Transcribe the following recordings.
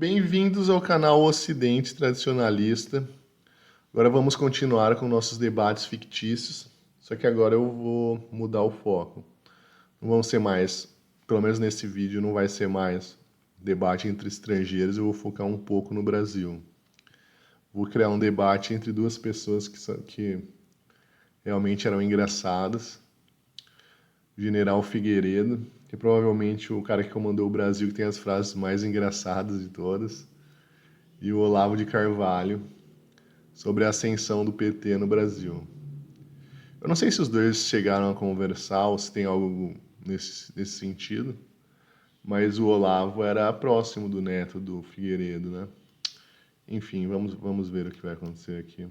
Bem-vindos ao canal Ocidente Tradicionalista. Agora vamos continuar com nossos debates fictícios, só que agora eu vou mudar o foco. Não vão ser mais, pelo menos nesse vídeo, não vai ser mais debate entre estrangeiros, eu vou focar um pouco no Brasil. Vou criar um debate entre duas pessoas que realmente eram engraçadas. O General Figueiredo, que é provavelmente o cara que comandou o Brasil, que tem as frases mais engraçadas de todas, e o Olavo de Carvalho, sobre a ascensão do PT no Brasil. Eu não sei se os dois chegaram a conversar ou se tem algo nesse sentido, mas o Olavo era próximo do neto do Figueiredo, né? Enfim, vamos ver o que vai acontecer aqui.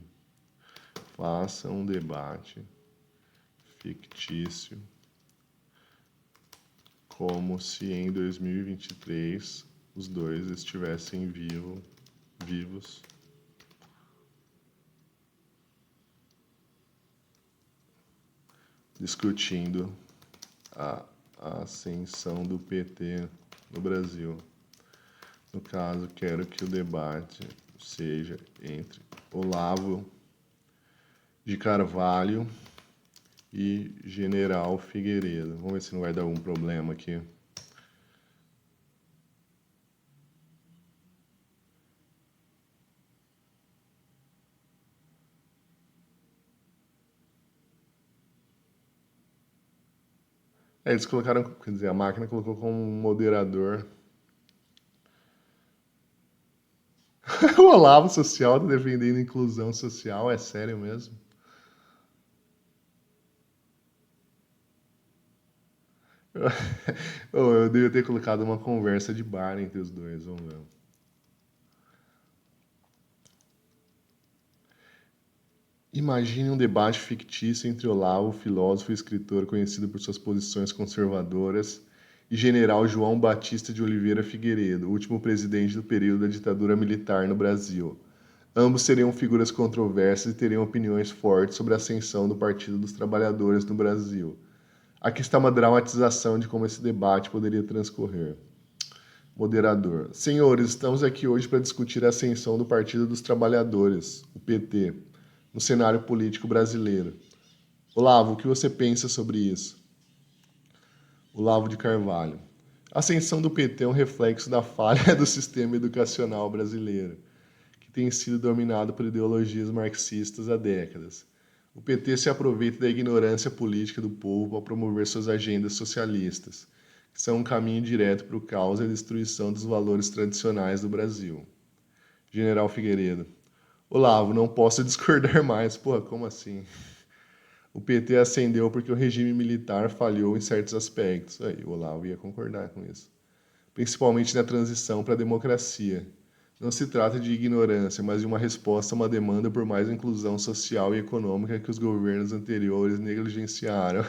Faça um debate fictício como se em 2023 os dois estivessem vivos discutindo a ascensão do PT no Brasil. No caso, quero que o debate seja entre Olavo de Carvalho e General Figueiredo. Vamos ver se não vai dar algum problema aqui. Eles colocaram, quer dizer, a máquina colocou como moderador. O Olavo Social tá defendendo inclusão social, é sério mesmo? Eu devia ter colocado uma conversa de bar entre os dois, vamos ver. Imagine um debate fictício entre Olavo, filósofo e escritor conhecido por suas posições conservadoras, e General João Batista de Oliveira Figueiredo, último presidente do período da ditadura militar no Brasil. Ambos seriam figuras controversas e teriam opiniões fortes sobre a ascensão do Partido dos Trabalhadores no Brasil. Aqui está uma dramatização de como esse debate poderia transcorrer. Moderador. Senhores, estamos aqui hoje para discutir a ascensão do Partido dos Trabalhadores, o PT, no cenário político brasileiro. Olavo, o que você pensa sobre isso? Olavo de Carvalho. A ascensão do PT é um reflexo da falha do sistema educacional brasileiro, que tem sido dominado por ideologias marxistas há décadas. O PT se aproveita da ignorância política do povo para promover suas agendas socialistas, que são um caminho direto para o caos e a destruição dos valores tradicionais do Brasil. General Figueiredo. Olavo, não posso discordar mais. Porra, como assim? O PT ascendeu porque o regime militar falhou em certos aspectos. Aí, o Olavo ia concordar com isso. Principalmente na transição para a democracia. Não se trata de ignorância, mas de uma resposta a uma demanda por mais inclusão social e econômica que os governos anteriores negligenciaram.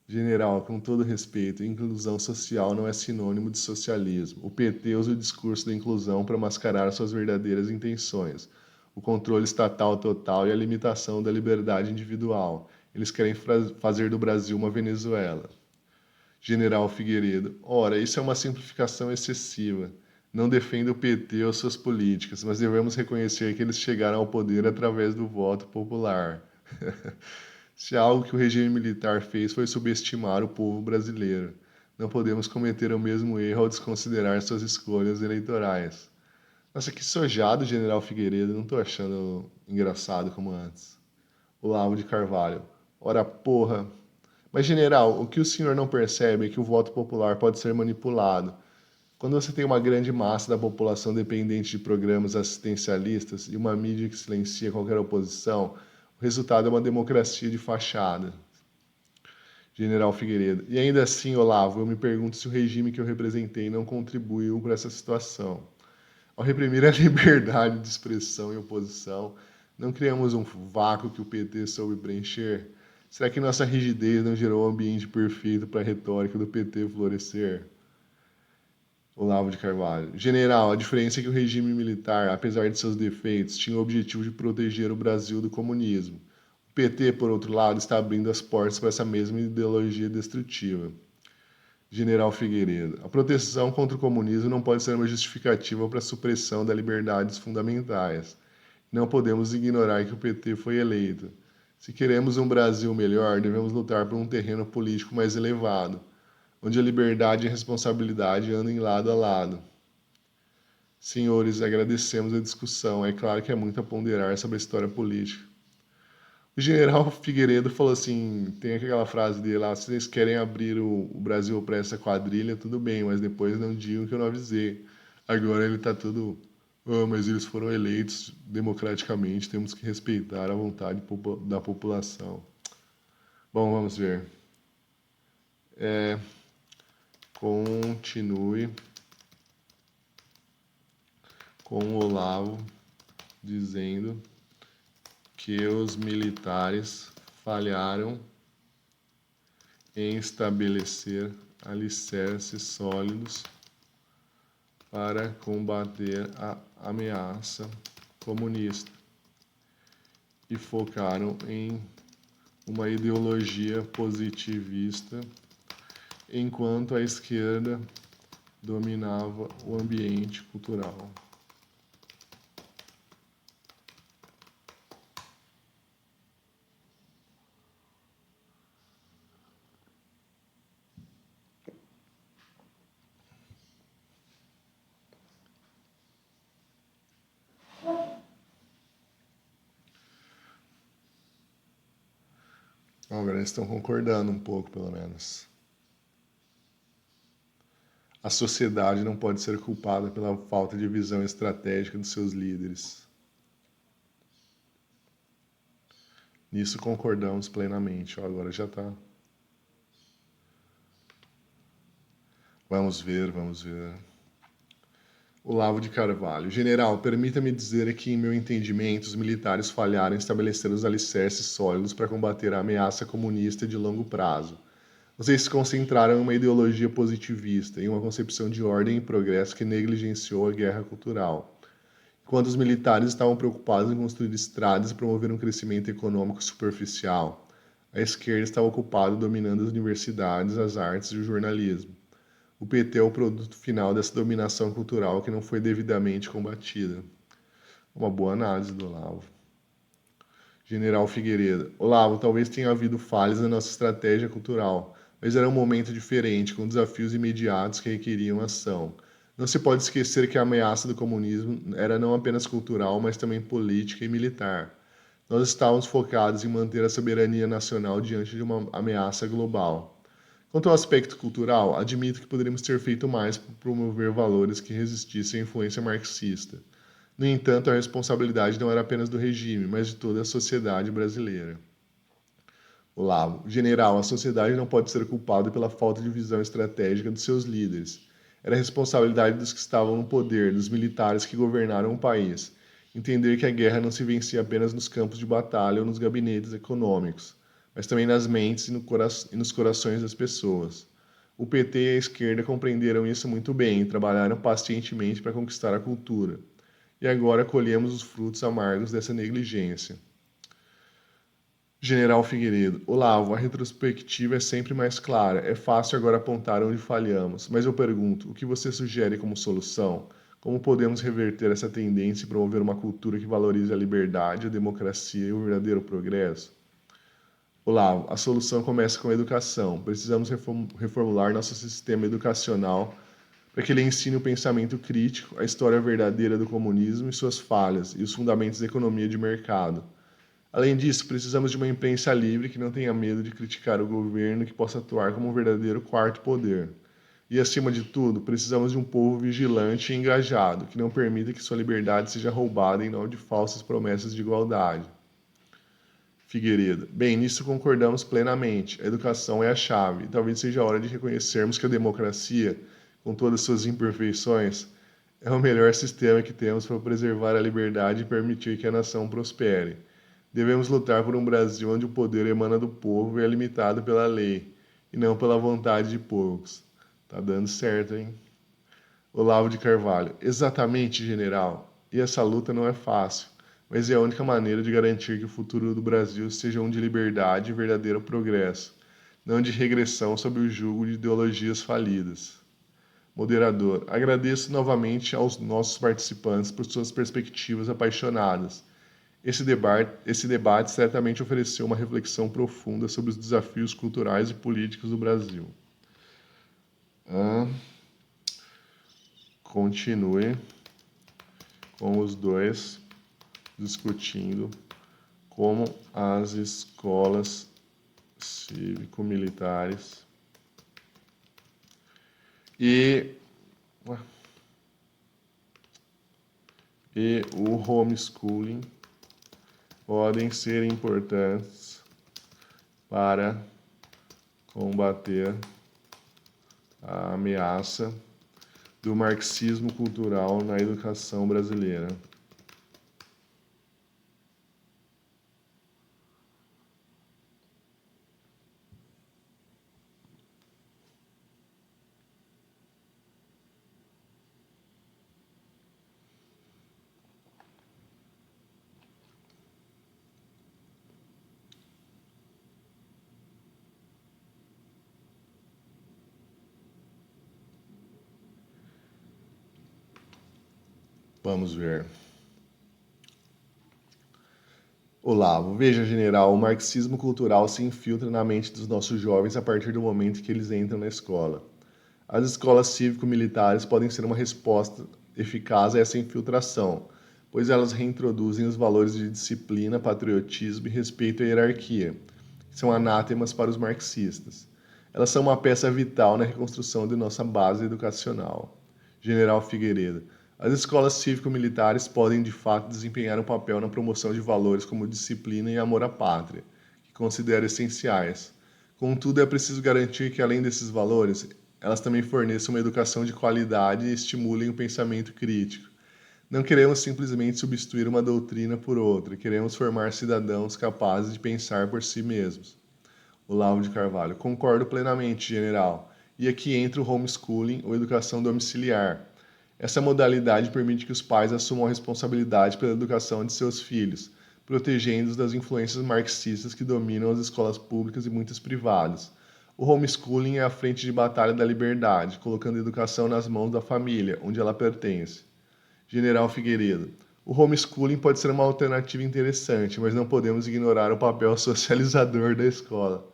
General, com todo respeito, inclusão social não é sinônimo de socialismo. O PT usa o discurso da inclusão para mascarar suas verdadeiras intenções. O controle estatal total e a limitação da liberdade individual. Eles querem fazer do Brasil uma Venezuela. General Figueiredo, ora, isso é uma simplificação excessiva. Não defendo o PT ou suas políticas, mas devemos reconhecer que eles chegaram ao poder através do voto popular. Se algo que o regime militar fez foi subestimar o povo brasileiro, não podemos cometer o mesmo erro ao desconsiderar suas escolhas eleitorais. Nossa, que sojado, General Figueiredo, não tô achando engraçado como antes. Olavo de Carvalho, ora porra. Mas, general, o que o senhor não percebe é que o voto popular pode ser manipulado. Quando você tem uma grande massa da população dependente de programas assistencialistas e uma mídia que silencia qualquer oposição, o resultado é uma democracia de fachada. General Figueiredo. E ainda assim, Olavo, eu me pergunto se o regime que eu representei não contribuiu para essa situação. Ao reprimir a liberdade de expressão e oposição, não criamos um vácuo que o PT soube preencher? Será que nossa rigidez não gerou um ambiente perfeito para a retórica do PT florescer? Olavo de Carvalho. General, a diferença é que o regime militar, apesar de seus defeitos, tinha o objetivo de proteger o Brasil do comunismo. O PT, por outro lado, está abrindo as portas para essa mesma ideologia destrutiva. General Figueiredo. A proteção contra o comunismo não pode ser uma justificativa para a supressão das liberdades fundamentais. Não podemos ignorar que o PT foi eleito. Se queremos um Brasil melhor, devemos lutar por um terreno político mais elevado, onde a liberdade e a responsabilidade andem lado a lado. Senhores, agradecemos a discussão. É claro que é muito a ponderar sobre a história política. O general Figueiredo falou assim, tem aquela frase dele lá, se vocês querem abrir o Brasil para essa quadrilha, tudo bem, mas depois não digam que eu não avisei. Agora ele tá tudo, mas eles foram eleitos democraticamente, temos que respeitar a vontade da população. Bom, vamos ver. Continue com o Olavo dizendo que os militares falharam em estabelecer alicerces sólidos para combater a ameaça comunista e focaram em uma ideologia positivista, enquanto a esquerda dominava o ambiente cultural. Agora eles estão concordando um pouco, pelo menos. A sociedade não pode ser culpada pela falta de visão estratégica dos seus líderes. Nisso concordamos plenamente. Agora já está. Vamos ver. Olavo de Carvalho. General, permita-me dizer que, em meu entendimento, os militares falharam em estabelecer os alicerces sólidos para combater a ameaça comunista de longo prazo. Vocês se concentraram em uma ideologia positivista, em uma concepção de ordem e progresso que negligenciou a guerra cultural. Enquanto os militares estavam preocupados em construir estradas e promover um crescimento econômico superficial, a esquerda estava ocupada dominando as universidades, as artes e o jornalismo. O PT é o produto final dessa dominação cultural que não foi devidamente combatida. Uma boa análise do Olavo. General Figueiredo. Olavo, talvez tenha havido falhas na nossa estratégia cultural, mas era um momento diferente, com desafios imediatos que requeriam ação. Não se pode esquecer que a ameaça do comunismo era não apenas cultural, mas também política e militar. Nós estávamos focados em manter a soberania nacional diante de uma ameaça global. Quanto ao aspecto cultural, admito que poderíamos ter feito mais para promover valores que resistissem à influência marxista. No entanto, a responsabilidade não era apenas do regime, mas de toda a sociedade brasileira. Olavo, general, a sociedade não pode ser culpada pela falta de visão estratégica dos seus líderes. Era responsabilidade dos que estavam no poder, dos militares que governaram o país. Entender que a guerra não se vencia apenas nos campos de batalha ou nos gabinetes econômicos, mas também nas mentes e nos corações das pessoas. O PT e a esquerda compreenderam isso muito bem e trabalharam pacientemente para conquistar a cultura. E agora colhemos os frutos amargos dessa negligência. General Figueiredo. Olavo, a retrospectiva é sempre mais clara. É fácil agora apontar onde falhamos. Mas eu pergunto, o que você sugere como solução? Como podemos reverter essa tendência e promover uma cultura que valorize a liberdade, a democracia e o verdadeiro progresso? Olavo, a solução começa com a educação. Precisamos reformular nosso sistema educacional para que ele ensine o pensamento crítico, a história verdadeira do comunismo e suas falhas, e os fundamentos da economia de mercado. Além disso, precisamos de uma imprensa livre que não tenha medo de criticar o governo e que possa atuar como um verdadeiro quarto poder. E, acima de tudo, precisamos de um povo vigilante e engajado, que não permita que sua liberdade seja roubada em nome de falsas promessas de igualdade. Figueiredo. Bem, nisso concordamos plenamente. A educação é a chave. E talvez seja a hora de reconhecermos que a democracia, com todas suas imperfeições, é o melhor sistema que temos para preservar a liberdade e permitir que a nação prospere. Devemos lutar por um Brasil onde o poder emana do povo e é limitado pela lei, e não pela vontade de poucos. Tá dando certo, hein? Olavo de Carvalho. Exatamente, general. E essa luta não é fácil, mas é a única maneira de garantir que o futuro do Brasil seja um de liberdade e verdadeiro progresso. não de regressão sob o jugo de ideologias falidas. Moderador, agradeço novamente aos nossos participantes por suas perspectivas apaixonadas. Esse debate certamente ofereceu uma reflexão profunda sobre os desafios culturais e políticos do Brasil. Continue com os dois discutindo como as escolas cívico-militares e o homeschooling podem ser importantes para combater a ameaça do marxismo cultural na educação brasileira. Vamos ver. Olavo, veja, general, o marxismo cultural se infiltra na mente dos nossos jovens a partir do momento que eles entram na escola. As escolas cívico-militares podem ser uma resposta eficaz a essa infiltração, pois elas reintroduzem os valores de disciplina, patriotismo e respeito à hierarquia, que são anátemas para os marxistas. Elas são uma peça vital na reconstrução de nossa base educacional. General Figueiredo, as escolas cívico-militares podem de fato desempenhar um papel na promoção de valores como disciplina e amor à pátria, que considero essenciais. Contudo, é preciso garantir que, além desses valores, elas também forneçam uma educação de qualidade e estimulem o pensamento crítico. Não queremos simplesmente substituir uma doutrina por outra, queremos formar cidadãos capazes de pensar por si mesmos. Olavo de Carvalho, concordo plenamente, general. E aqui entra o homeschooling ou educação domiciliar. Essa modalidade permite que os pais assumam a responsabilidade pela educação de seus filhos, protegendo-os das influências marxistas que dominam as escolas públicas e muitas privadas. O homeschooling é a frente de batalha da liberdade, colocando a educação nas mãos da família, onde ela pertence. General Figueiredo, o homeschooling pode ser uma alternativa interessante, mas não podemos ignorar o papel socializador da escola.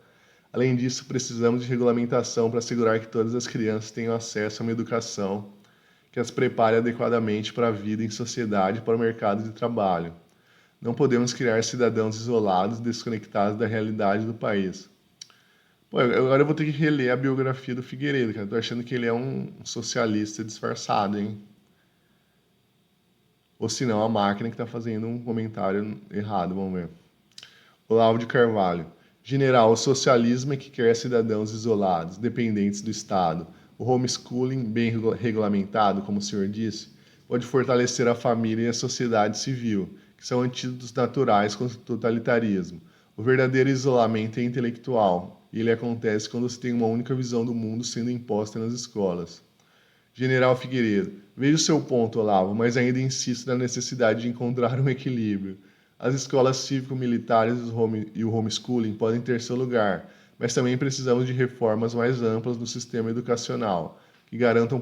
Além disso, precisamos de regulamentação para assegurar que todas as crianças tenham acesso a uma educação que as prepare adequadamente para a vida em sociedade e para o mercado de trabalho. Não podemos criar cidadãos isolados, desconectados da realidade do país. Pô, agora eu vou ter que reler a biografia do Figueiredo, cara. Tô achando que ele é um socialista disfarçado, hein? Ou se não, a máquina que está fazendo um comentário errado, vamos ver. Olavo de Carvalho. General, o socialismo é que quer cidadãos isolados, dependentes do Estado. O homeschooling, bem regulamentado, como o senhor disse, pode fortalecer a família e a sociedade civil, que são antídotos naturais contra o totalitarismo. O verdadeiro isolamento é intelectual, e ele acontece quando se tem uma única visão do mundo sendo imposta nas escolas. General Figueiredo, vejo o seu ponto, Olavo, mas ainda insisto na necessidade de encontrar um equilíbrio. As escolas cívico-militares e o homeschooling podem ter seu lugar, mas também precisamos de reformas mais amplas no sistema educacional, que garantam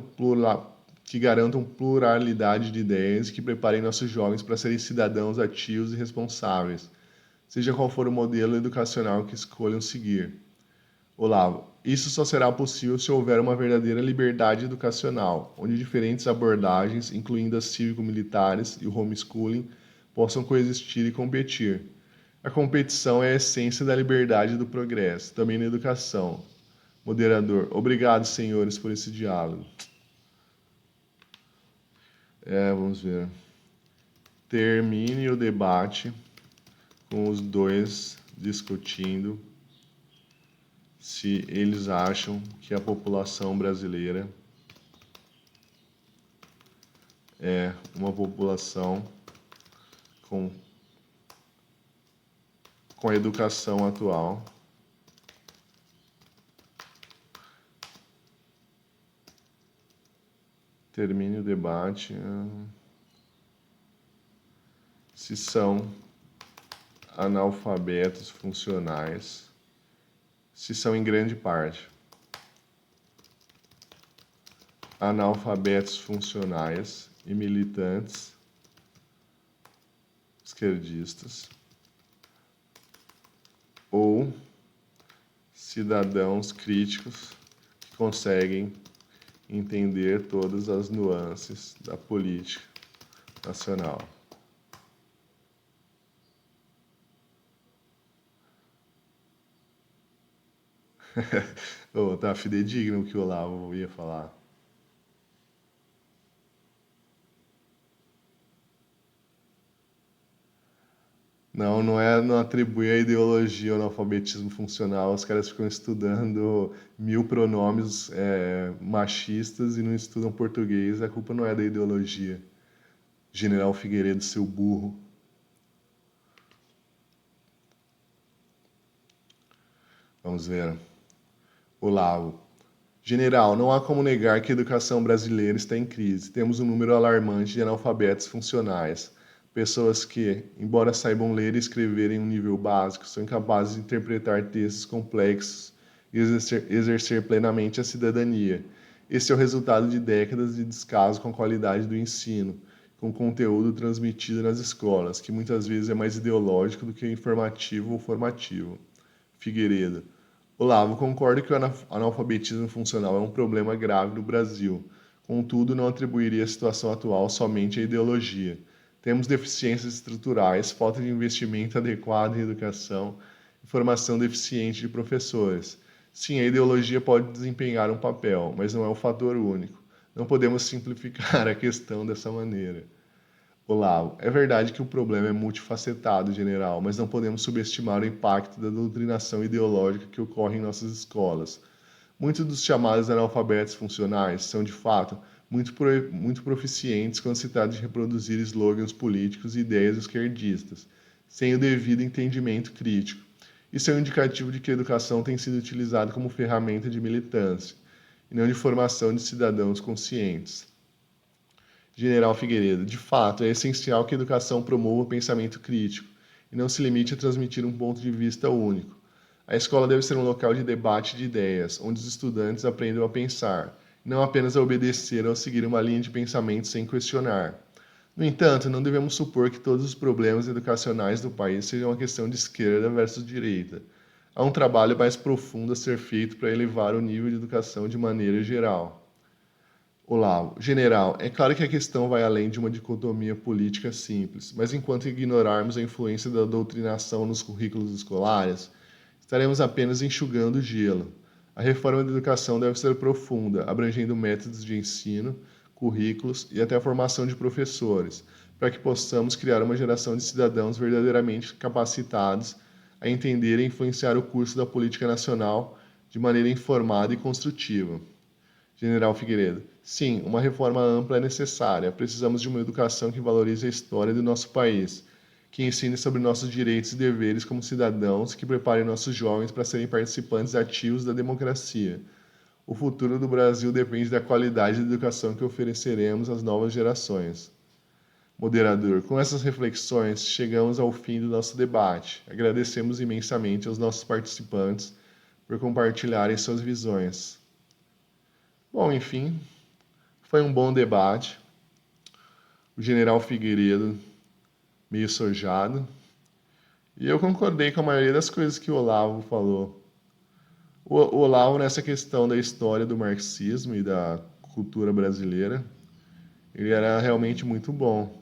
pluralidade de ideias e que preparem nossos jovens para serem cidadãos ativos e responsáveis, seja qual for o modelo educacional que escolham seguir. Olavo, isso só será possível se houver uma verdadeira liberdade educacional, onde diferentes abordagens, incluindo as cívico-militares e o homeschooling, possam coexistir e competir. A competição é a essência da liberdade e do progresso, também na educação. Moderador, obrigado, senhores, por esse diálogo. Vamos ver. Termine o debate com os dois discutindo se eles acham que a população brasileira é uma população com a educação atual termine o debate se são analfabetos funcionais, se são em grande parte analfabetos funcionais e militantes esquerdistas ou cidadãos críticos que conseguem entender todas as nuances da política nacional. Oh, tá fidedigno o que o Olavo ia falar. Não, não atribui a ideologia ao analfabetismo funcional. Os caras ficam estudando 1000 pronomes machistas e não estudam português. A culpa não é da ideologia. General Figueiredo, seu burro. Vamos ver. Olavo. General, não há como negar que a educação brasileira está em crise. Temos um número alarmante de analfabetos funcionais. Pessoas que, embora saibam ler e escrever em um nível básico, são incapazes de interpretar textos complexos e exercer plenamente a cidadania. Esse é o resultado de décadas de descaso com a qualidade do ensino, com o conteúdo transmitido nas escolas, que muitas vezes é mais ideológico do que informativo ou formativo. Figueiredo. Olavo, concordo que o analfabetismo funcional é um problema grave no Brasil. Contudo, não atribuiria a situação atual somente à ideologia. Temos deficiências estruturais, falta de investimento adequado em educação e formação deficiente de professores. Sim, a ideologia pode desempenhar um papel, mas não é o fator único. Não podemos simplificar a questão dessa maneira. Olavo, é verdade que o problema é multifacetado, general, mas não podemos subestimar o impacto da doutrinação ideológica que ocorre em nossas escolas. Muitos dos chamados analfabetos funcionais são, de fato, muito proficientes quando se trata de reproduzir slogans políticos e ideias esquerdistas, sem o devido entendimento crítico. Isso é um indicativo de que a educação tem sido utilizada como ferramenta de militância, e não de formação de cidadãos conscientes. General Figueiredo, de fato, é essencial que a educação promova o pensamento crítico e não se limite a transmitir um ponto de vista único. A escola deve ser um local de debate de ideias, onde os estudantes aprendam a pensar, não apenas a obedecer ou a seguir uma linha de pensamento sem questionar. No entanto, não devemos supor que todos os problemas educacionais do país sejam uma questão de esquerda versus direita. Há um trabalho mais profundo a ser feito para elevar o nível de educação de maneira geral. Olavo, general, é claro que a questão vai além de uma dicotomia política simples, mas enquanto ignorarmos a influência da doutrinação nos currículos escolares, estaremos apenas enxugando o gelo. A reforma da educação deve ser profunda, abrangendo métodos de ensino, currículos e até a formação de professores, para que possamos criar uma geração de cidadãos verdadeiramente capacitados a entender e influenciar o curso da política nacional de maneira informada e construtiva. General Figueiredo, sim, uma reforma ampla é necessária. Precisamos de uma educação que valorize a história do nosso país, que ensine sobre nossos direitos e deveres como cidadãos, que prepare nossos jovens para serem participantes ativos da democracia. O futuro do Brasil depende da qualidade da educação que ofereceremos às novas gerações. Moderador, com essas reflexões, chegamos ao fim do nosso debate. Agradecemos imensamente aos nossos participantes por compartilharem suas visões. Bom, enfim, foi um bom debate. O general Figueiredo meio sojado. E eu concordei com a maioria das coisas que o Olavo falou. O Olavo, nessa questão da história do marxismo e da cultura brasileira, ele era realmente muito bom.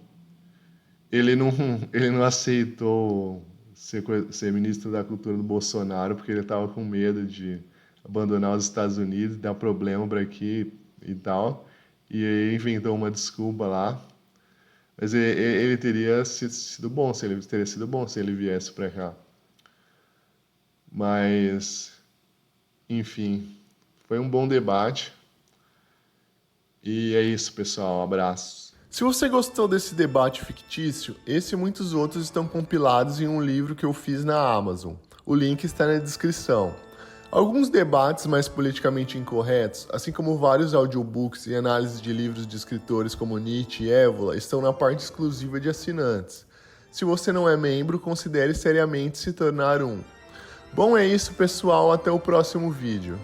Ele não aceitou ser ministro da cultura do Bolsonaro porque ele estava com medo de abandonar os Estados Unidos, dar problema para aqui e tal. E aí inventou uma desculpa lá. Mas ele teria sido bom se ele viesse para cá. Mas, enfim, foi um bom debate. E é isso, pessoal. Abraços. Se você gostou desse debate fictício, esse e muitos outros estão compilados em um livro que eu fiz na Amazon. O link está na descrição. Alguns debates mais politicamente incorretos, assim como vários audiobooks e análises de livros de escritores como Nietzsche e Évola, estão na parte exclusiva de assinantes. Se você não é membro, considere seriamente se tornar um. Bom, é isso, pessoal. Até o próximo vídeo.